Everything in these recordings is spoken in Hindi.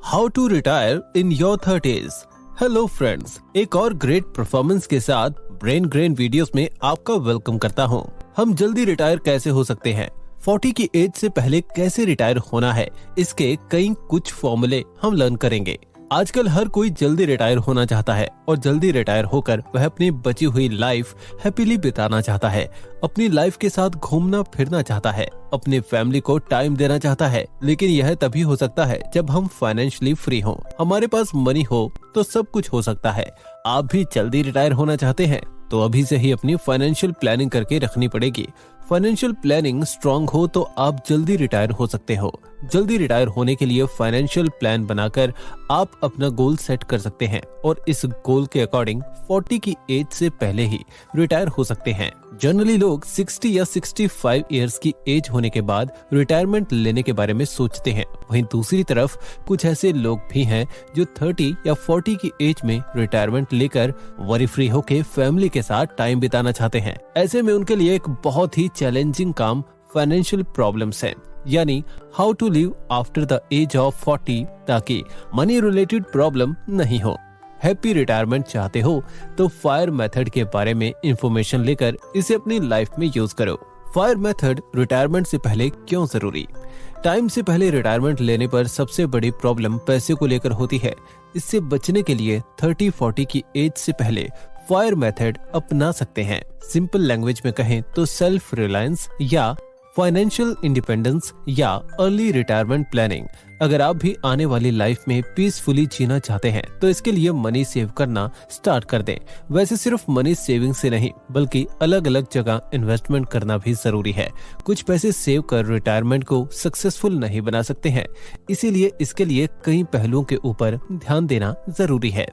How to retire in your 30s। Hello friends, एक और ग्रेट परफॉर्मेंस के साथ ब्रेन ग्रेन वीडियोस में आपका वेलकम करता हूं। हम जल्दी रिटायर कैसे हो सकते हैं, 40 की एज से पहले कैसे रिटायर होना है, इसके कई कुछ फॉर्मूले हम लर्न करेंगे। आजकल हर कोई जल्दी रिटायर होना चाहता है और जल्दी रिटायर होकर वह अपनी बची हुई लाइफ हैप्पीली बिताना चाहता है, अपनी लाइफ के साथ घूमना फिरना चाहता है, अपनी फैमिली को टाइम देना चाहता है। लेकिन यह तभी हो सकता है जब हम फाइनेंशियली फ्री हों, हमारे पास मनी हो तो सब कुछ हो सकता है। आप भी जल्दी रिटायर होना चाहते हैं तो अभी से ही अपनी फाइनेंशियल प्लानिंग करके रखनी पड़ेगी। फाइनेंशियल प्लानिंग स्ट्रांग हो तो आप जल्दी रिटायर हो सकते हो। जल्दी रिटायर होने के लिए फाइनेंशियल प्लान बनाकर आप अपना गोल सेट कर सकते हैं और इस गोल के अकॉर्डिंग 40 की एज से पहले ही रिटायर हो सकते हैं। जनरली लोग 60 या 65 इयर्स की एज होने के बाद रिटायरमेंट लेने के बारे में सोचते हैं। वहीं दूसरी तरफ कुछ ऐसे लोग भी हैं जो 30 या 40 की एज में रिटायरमेंट लेकर वरी फ्री होकर फैमिली के साथ टाइम बिताना चाहते हैं। ऐसे में उनके लिए एक बहुत ही चैलेंजिंग काम फाइनेंशियल प्रॉब्लम्स है, यानी how to live after the age of 40 ताकि मनी रिलेटेड प्रॉब्लम नहीं हो। हैप्पी रिटायरमेंट चाहते हो तो फायर मेथड के बारे में इंफॉर्मेशन लेकर इसे अपनी लाइफ में यूज करो। फायर मेथड रिटायरमेंट से पहले क्यों जरूरी? टाइम से पहले रिटायरमेंट लेने पर सबसे बड़ी प्रॉब्लम पैसे को लेकर होती है। इससे बचने के लिए 30-40 की एज से पहले फायर मेथड अपना सकते हैं। सिंपल लैंग्वेज में कहें तो सेल्फ रिलायंस या फाइनेंशियल इंडिपेंडेंस या अर्ली रिटायरमेंट प्लानिंग। अगर आप भी आने वाली लाइफ में पीसफुली जीना चाहते हैं तो इसके लिए मनी सेव करना स्टार्ट कर दें। वैसे सिर्फ मनी सेविंग से नहीं बल्कि अलग अलग जगह इन्वेस्टमेंट करना भी जरूरी है। कुछ पैसे सेव कर रिटायरमेंट को सक्सेसफुल नहीं बना सकते हैं, इसीलिए इसके लिए कई पहलुओं के ऊपर ध्यान देना जरूरी है।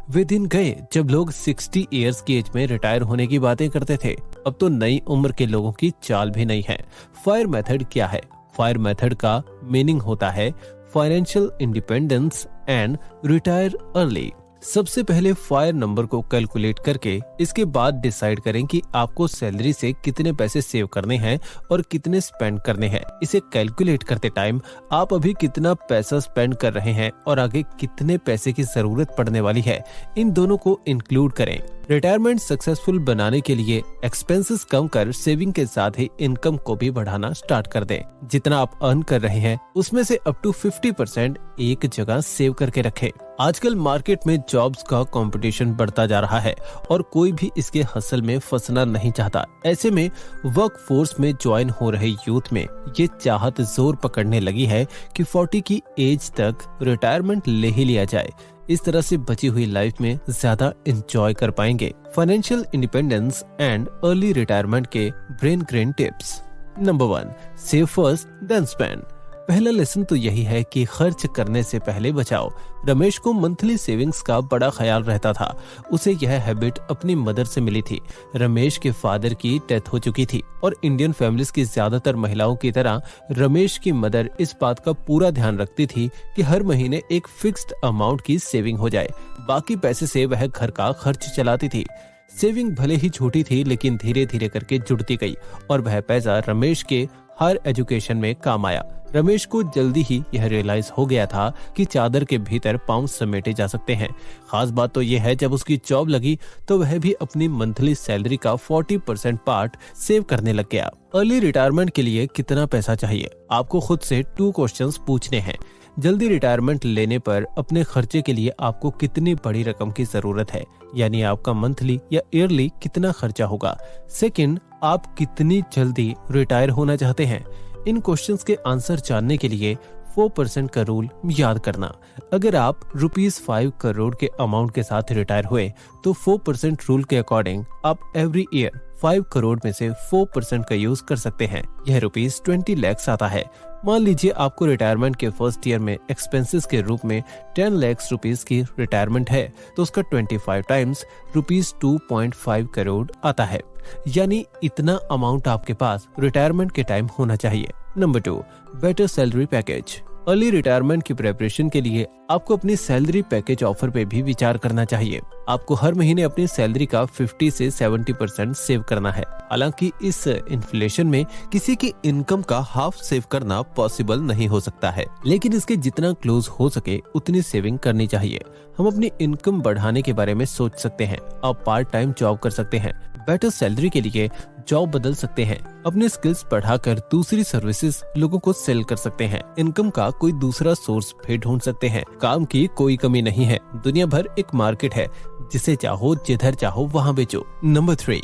वे दिन गए जब लोग 60 इयर्स की एज में रिटायर होने की बातें करते थे। अब तो नई उम्र के लोगों की चाल भी नहीं है। फायर मेथड क्या है? फायर मेथड का मीनिंग होता है financial independence and retire early. सबसे पहले फायर नंबर को कैलकुलेट करके इसके बाद डिसाइड करें कि आपको सैलरी से कितने पैसे सेव करने हैं और कितने स्पेंड करने हैं। इसे कैलकुलेट करते टाइम आप अभी कितना पैसा स्पेंड कर रहे हैं और आगे कितने पैसे की जरूरत पड़ने वाली है, इन दोनों को इंक्लूड करें। रिटायरमेंट सक्सेसफुल बनाने के लिए एक्सपेंसेस कम कर सेविंग के साथ ही इनकम को भी बढ़ाना स्टार्ट कर दें। जितना आप अर्न कर रहे हैं उसमें से अप टू 50% एक जगह सेव करके रखें। आजकल मार्केट में जॉब्स का कंपटीशन बढ़ता जा रहा है और कोई भी इसके हसल में फंसना नहीं चाहता। ऐसे में वर्क फोर्स में ज्वाइन हो रहे यूथ में ये चाहत जोर पकड़ने लगी है कि 40 की एज तक रिटायरमेंट ले ही लिया जाए। इस तरह से बची हुई लाइफ में ज्यादा एंजॉय कर पाएंगे। Financial independence and early retirement के brain grain tips. Number 1, save first then spend. पहला लेसन तो यही है कि खर्च करने से पहले बचाओ। रमेश को मंथली सेविंग्स का बड़ा ख्याल रहता था। उसे यह हैबिट अपनी मदर से मिली थी। रमेश के फादर की डेथ हो चुकी थी और इंडियन फैमिलीज की ज्यादातर महिलाओं की तरह रमेश की मदर इस बात का पूरा ध्यान रखती थी कि हर महीने एक फिक्स्ड अमाउंट की सेविंग हो जाए। बाकी पैसे से वह घर का खर्च चलाती थी। सेविंग भले ही छोटी थी लेकिन धीरे धीरे करके जुड़ती गई और वह पैसा रमेश के हर एजुकेशन में काम आया। रमेश को जल्दी ही यह रियलाइज हो गया था कि चादर के भीतर पाँव समेटे जा सकते हैं। खास बात तो यह है जब उसकी जॉब लगी तो वह भी अपनी मंथली सैलरी का 40% पार्ट सेव करने लग गया। अर्ली रिटायरमेंट के लिए कितना पैसा चाहिए? आपको खुद से 2 क्वेश्चंस पूछने हैं। जल्दी रिटायरमेंट लेने पर अपने खर्चे के लिए आपको कितनी बड़ी रकम की जरूरत है, यानी आपका मंथली या ईयरली कितना खर्चा होगा। सेकंड, आप कितनी जल्दी रिटायर होना चाहते हैं। इन क्वेश्चंस के आंसर जानने के लिए 4% का रूल याद करना। अगर आप ₹5 करोड़ के अमाउंट के साथ रिटायर हुए तो 4% रूल के अकॉर्डिंग आप एवरी ईयर 5 करोड़ में से 4% का यूज कर सकते हैं। यह ₹20 लाख आता है। मान लीजिए आपको रिटायरमेंट के फर्स्ट ईयर में एक्सपेंसेस के रूप में 10 लाख रुपीस की रिटायरमेंट है तो उसका 25 टाइम्स ₹2.5 करोड़ आता है। यानी इतना अमाउंट आपके पास रिटायरमेंट के टाइम होना चाहिए। Number 2, better salary package. Early retirement की प्रिपरेशन के लिए आपको अपनी सैलरी पैकेज ऑफर पे भी विचार करना चाहिए। आपको हर महीने अपनी सैलरी का 50 से 70% सेव करना है। हालांकि इस इन्फ्लेशन में किसी की इनकम का हाफ सेव करना पॉसिबल नहीं हो सकता है, लेकिन इसके जितना क्लोज हो सके उतनी सेविंग करनी चाहिए। हम अपनी इनकम बढ़ाने के बारे में सोच सकते हैं। आप पार्ट टाइम जॉब कर सकते हैं, बेटर सैलरी के लिए जॉब बदल सकते हैं, अपने स्किल्स बढ़ाकर दूसरी सर्विसेज लोगों को सेल कर सकते हैं, इनकम का कोई दूसरा सोर्स भी ढूंढ सकते हैं। काम की कोई कमी नहीं है, दुनिया भर एक मार्केट है, जिसे चाहो जिधर चाहो वहाँ बेचो। Number 3,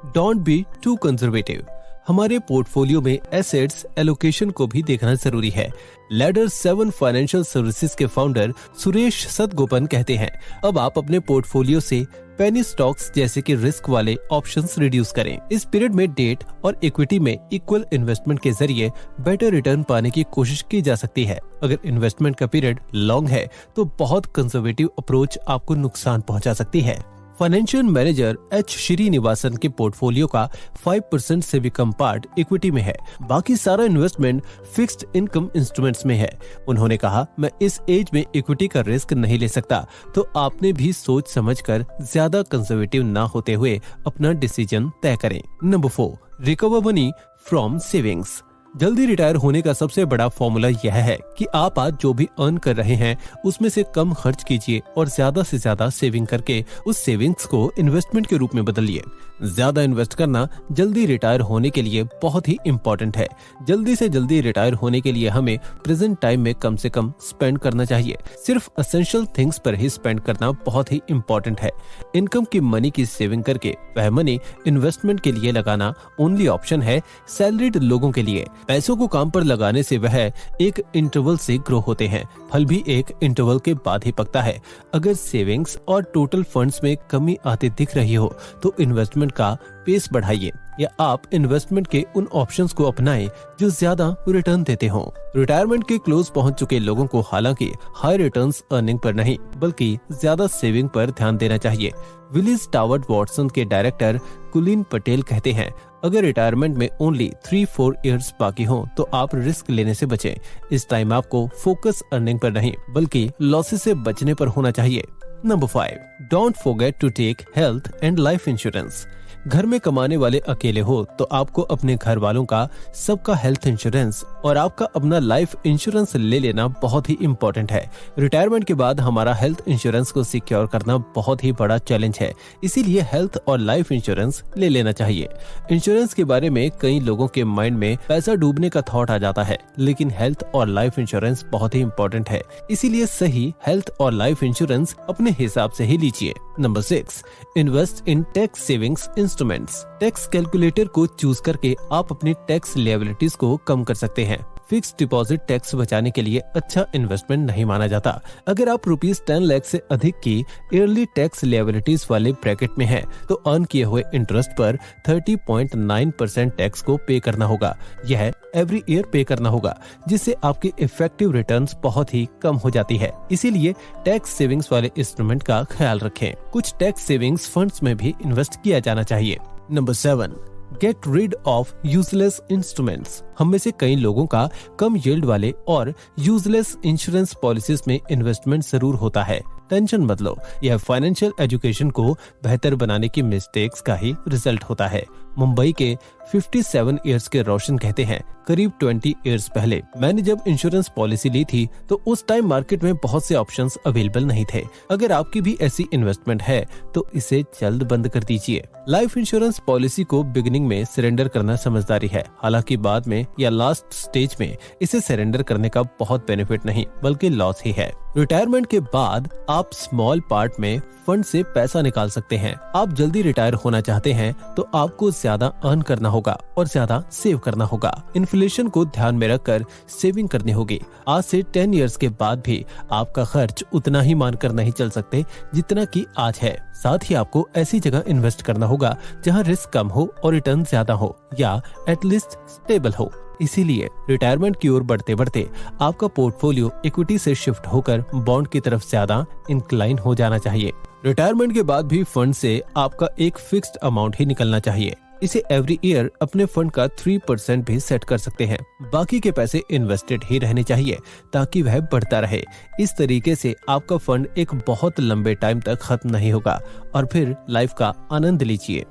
don't be too conservative. हमारे पोर्टफोलियो में एसेट्स एलोकेशन को भी देखना जरूरी है। लैडर 7 फाइनेंशियल सर्विसेज के फाउंडर सुरेश सतगोपन कहते हैं, अब आप अपने पोर्टफोलियो से पेनी स्टॉक्स जैसे कि रिस्क वाले ऑप्शंस रिड्यूस करें। इस पीरियड में डेट और इक्विटी में इक्वल इन्वेस्टमेंट के जरिए बेटर रिटर्न पाने की कोशिश की जा सकती है। अगर इन्वेस्टमेंट का पीरियड लॉन्ग है तो बहुत कंजर्वेटिव अप्रोच आपको नुकसान पहुंचा सकती है। फाइनेंशियल मैनेजर एच श्रीनिवासन के पोर्टफोलियो का 5% से भी कम पार्ट इक्विटी में है, बाकी सारा इन्वेस्टमेंट फिक्स्ड इनकम इंस्ट्रूमेंट्स में है। उन्होंने कहा, मैं इस एज में इक्विटी का रिस्क नहीं ले सकता, तो आपने भी सोच समझकर ज्यादा कंजर्वेटिव ना होते हुए अपना डिसीजन तय करें। Number 4, recover money from savings. जल्दी रिटायर होने का सबसे बड़ा फॉर्मूला यह है कि आप आज जो भी अर्न कर रहे हैं उसमें से कम खर्च कीजिए और ज्यादा से ज्यादा सेविंग करके उस सेविंग्स को इन्वेस्टमेंट के रूप में बदलिए। ज्यादा इन्वेस्ट करना जल्दी रिटायर होने के लिए बहुत ही इम्पोर्टेंट है। जल्दी से जल्दी रिटायर होने के लिए हमें प्रेजेंट टाइम में कम से कम स्पेंड करना चाहिए। सिर्फ एसेंशियल थिंग्स पर ही स्पेंड करना बहुत ही इम्पोर्टेंट है। इनकम की मनी की सेविंग करके वह मनी इन्वेस्टमेंट के लिए लगाना ओनली ऑप्शन है सैलरीड लोगों के लिए। पैसों को काम पर लगाने से वह एक इंटरवल से ग्रो होते हैं, फल भी एक इंटरवल के बाद ही पकता है। अगर सेविंग्स और टोटल फंड्स में कमी आती दिख रही हो तो इन्वेस्टमेंट का पेस बढ़ाइए या आप इन्वेस्टमेंट के उन ऑप्शंस को अपनाएं जो ज्यादा रिटर्न देते हों। रिटायरमेंट के क्लोज पहुंच चुके लोगों को हालांकि हाई रिटर्न्स अर्निंग पर नहीं बल्कि ज्यादा सेविंग पर ध्यान देना चाहिए। विलिस टावर्ड वॉटसन के डायरेक्टर कुलीन पटेल कहते हैं, अगर रिटायरमेंट में ओनली 3-4 इयर्स बाकी हो तो आप रिस्क लेने से बचें। इस टाइम आपको फोकस अर्निंग पर नहीं बल्कि लॉसेस से बचने पर होना चाहिए। Number 5, don't forget to take health and life insurance. घर में कमाने वाले अकेले हो तो आपको अपने घर वालों का सबका हेल्थ इंश्योरेंस और आपका अपना लाइफ इंश्योरेंस ले लेना बहुत ही इम्पोर्टेंट है। रिटायरमेंट के बाद हमारा हेल्थ इंश्योरेंस को सिक्योर करना बहुत ही बड़ा चैलेंज है, इसीलिए हेल्थ और लाइफ इंश्योरेंस ले लेना चाहिए। इंश्योरेंस के बारे में कई लोगों के माइंड में पैसा डूबने का थॉट आ जाता है, लेकिन हेल्थ और लाइफ इंश्योरेंस बहुत ही इम्पोर्टेंट है, इसीलिए सही हेल्थ और लाइफ इंश्योरेंस अपने हिसाब से ही लीजिए। Number 6, invest in tax savings instruments. Tax calculator को चूज करके आप अपनी टैक्स लायबिलिटीज को कम कर सकते हैं। फिक्स डिपॉजिट टैक्स बचाने के लिए अच्छा इन्वेस्टमेंट नहीं माना जाता। अगर आप ₹10 लाख से अधिक की ईयरली टैक्स लायबिलिटीज वाले ब्रैकेट में हैं, तो अर्न किए हुए इंटरेस्ट पर 30.9% टैक्स को पे करना होगा। यह एवरी ईयर पे करना होगा, जिससे आपकी इफेक्टिव रिटर्न्स बहुत ही कम हो जाती है। इसीलिए टैक्स सेविंग्स वाले इंस्ट्रूमेंट का ख्याल रखें। कुछ टैक्स सेविंग्स फंड्स में भी इन्वेस्ट किया जाना चाहिए। Number 7, get rid of useless instruments. हम में से कई लोगों का कम यील्ड वाले और यूजलेस इंश्योरेंस पॉलिसीज में इन्वेस्टमेंट जरूर होता है। टेंशन मत लो, यह फाइनेंशियल एजुकेशन को बेहतर बनाने की मिस्टेक्स का ही रिजल्ट होता है। मुंबई के 57 इयर्स के रोशन कहते हैं, करीब 20 इयर्स पहले मैंने जब इंश्योरेंस पॉलिसी ली थी तो उस टाइम मार्केट में बहुत से ऑप्शंस अवेलेबल नहीं थे। अगर आपकी भी ऐसी इन्वेस्टमेंट है तो इसे जल्द बंद कर दीजिए। लाइफ इंश्योरेंस पॉलिसी को बिगिनिंग में सरेंडर करना समझदारी है, हालांकि बाद में या लास्ट स्टेज में इसे सरेंडर करने का बहुत बेनिफिट नहीं बल्कि लॉस ही है। रिटायरमेंट के बाद आप स्मॉल पार्ट में फंड से पैसा निकाल सकते हैं। आप जल्दी रिटायर होना चाहते हैं तो आपको ज्यादा अर्न करना होगा और ज्यादा सेव करना होगा। इन्फ्लेशन को ध्यान में रखकर सेविंग करनी होगी। आज से 10 इयर्स के बाद भी आपका खर्च उतना ही मानकर नहीं चल सकते जितना कि आज है। साथ ही आपको ऐसी जगह इन्वेस्ट करना होगा जहां रिस्क कम हो और रिटर्न ज्यादा हो या एटलीस्ट स्टेबल हो। इसीलिए रिटायरमेंट की ओर बढ़ते बढ़ते आपका पोर्टफोलियो इक्विटी से शिफ्ट होकर बॉन्ड की तरफ ज्यादा इंक्लाइन हो जाना चाहिए। रिटायरमेंट के बाद भी फंड से आपका एक फिक्स्ड अमाउंट ही निकलना चाहिए। इसे एवरी ईयर अपने फंड का 3% भी सेट कर सकते हैं। बाकी के पैसे इन्वेस्टेड ही रहने चाहिए ताकि वह बढ़ता रहे। इस तरीके से आपका फंड एक बहुत लंबे टाइम तक खत्म नहीं होगा और फिर लाइफ का आनंद लीजिए।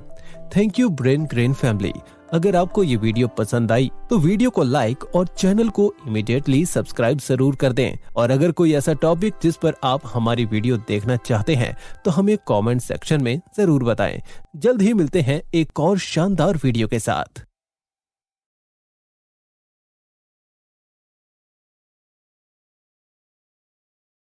Thank you brain grain family. अगर आपको ये वीडियो पसंद आई तो वीडियो को लाइक और चैनल को इमीडिएटली सब्सक्राइब जरूर कर दें। और अगर कोई ऐसा टॉपिक जिस पर आप हमारी वीडियो देखना चाहते हैं तो हमें कमेंट सेक्शन में जरूर बताएं। जल्द ही मिलते हैं एक और शानदार वीडियो के साथ।